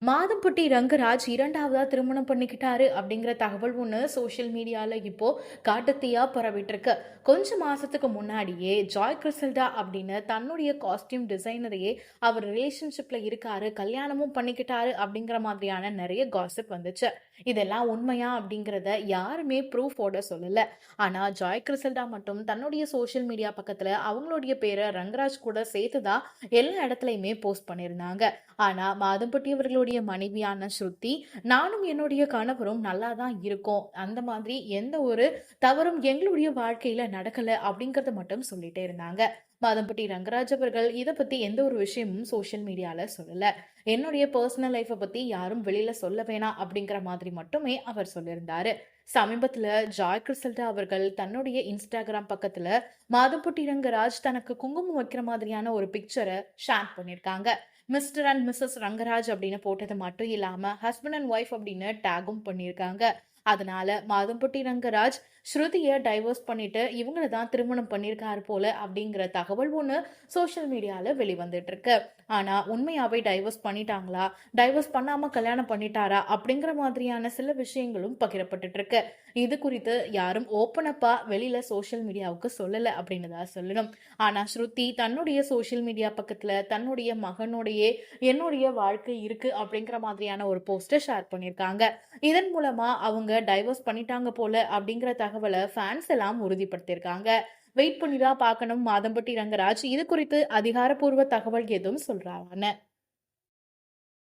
மாதம்பட்டி ரங்கராஜ் 2வதா திருமணம் பண்ணிக்கிட்டாரு அப்படிங்கிற தகவல் ஒண்ணு சோஷியல் மீடியால இப்போ காட்டுத்தீயா பரவிட்டு இருக்கு. கொஞ்ச மாசத்துக்கு முன்னாடியே ஜாய் கிறிசல்டா அப்படின்னு தன்னுடைய காஸ்டியூம் டிசைனரையே அவர் ரிலேஷன்ஷிப்ல இருக்காரு, கல்யாணமும் பண்ணிக்கிட்டாரு அப்படிங்கிற மாதிரியான நிறைய காசிப் வந்துச்சு. இதெல்லாம் உண்மையா அப்படிங்கிறத யாருமே ப்ரூஃபோட சொல்லல. ஆனா ஜாய் கிறிசல்டா மட்டும் தன்னுடைய சோஷியல் மீடியா பக்கத்துல அவங்களுடைய பேரை ரங்கராஜ் கூட சேர்த்துதான் எல்லா இடத்துலயுமே போஸ்ட் பண்ணியிருந்தாங்க. ஆனா மாதம்பட்டி அவர்களுடைய மனைவியான ஸ்ருதி, நானும் என்னுடைய கணவரும் நல்லா தான் இருக்கோம், அந்த மாதிரி எந்த ஒரு தவறும் எங்களுடைய வாழ்க்கையில நடக்கல அப்படிங்கறத மட்டும் சொல்லிட்டே இருந்தாங்க. மாதம்பட்டி ரங்கராஜ் அவர்கள் இத பத்தி எந்த ஒரு விஷயமும் சோஷியல் மீடியால சொல்லல. என்னுடைய பர்சனல் லைஃப பத்தி யாரும் வெளியில சொல்ல வேணாம் அப்படிங்கிற மாதிரி மட்டுமே அவர் சொல்லியிருந்தாரு. சமீபத்துல ஜாய் கிறிசல்டா அவர்கள் தன்னுடைய இன்ஸ்டாகிராம் பக்கத்துல மாதம்பட்டி ரங்கராஜ் தனக்கு குங்குமம் வைக்கிற மாதிரியான ஒரு பிக்சரை ஷேர் பண்ணிருக்காங்க. மிஸ்டர் அண்ட் மிஸ்ஸஸ் ரங்கராஜ் அப்படின்னு போட்டது மட்டும் இல்லாம ஹஸ்பண்ட் அண்ட் ஒய்ஃப் அப்படின்னு டேகும் பண்ணியிருக்காங்க. அதனால மாதம்பட்டி ரங்கராஜ் ஸ்ருதியை டைவர்ஸ் பண்ணிட்டு இவங்களை தான் திருமணம் பண்ணியிருக்காரு போல அப்படிங்கிற தகவல் ஒண்ணு சோஷியல் மீடியால வெளிவந்துட்டு இருக்கு. ஆனா உண்மையாவே டைவர்ஸ் பண்ணிட்டாங்களா, டைவர்ஸ் பண்ணாம கல்யாணம் பண்ணிட்டாரா அப்படிங்கிற மாதிரியான சில விஷயங்களும் பகிரப்பட்டுட்டு இருக்கு. இது குறித்து யாரும் ஓப்பனப்பா வெளியில சோஷியல் மீடியாவுக்கு சொல்லல அப்படின்னு தான் சொல்லணும். ஆனா ஸ்ருதி தன்னுடைய சோஷியல் மீடியா பக்கத்துல தன்னுடைய மகனுடைய என்னுடைய வாழ்க்கை இருக்கு அப்படிங்கிற மாதிரியான ஒரு போஸ்டர் ஷேர் பண்ணியிருக்காங்க. இதன் மூலமா அவங்க டைவர்ஸ் பண்ணிட்டாங்க போல அப்படிங்கிற தகவலை ஃபேன்ஸ் எல்லாம் உறுதிப்படுத்தியிருக்காங்க. வெயிட் பண்ணி தான் பார்க்கணும் மாதம்பட்டி ரங்கராஜ் இது குறித்து அதிகாரப்பூர்வ தகவல் எதுவும் சொல்றாங்கன்னு.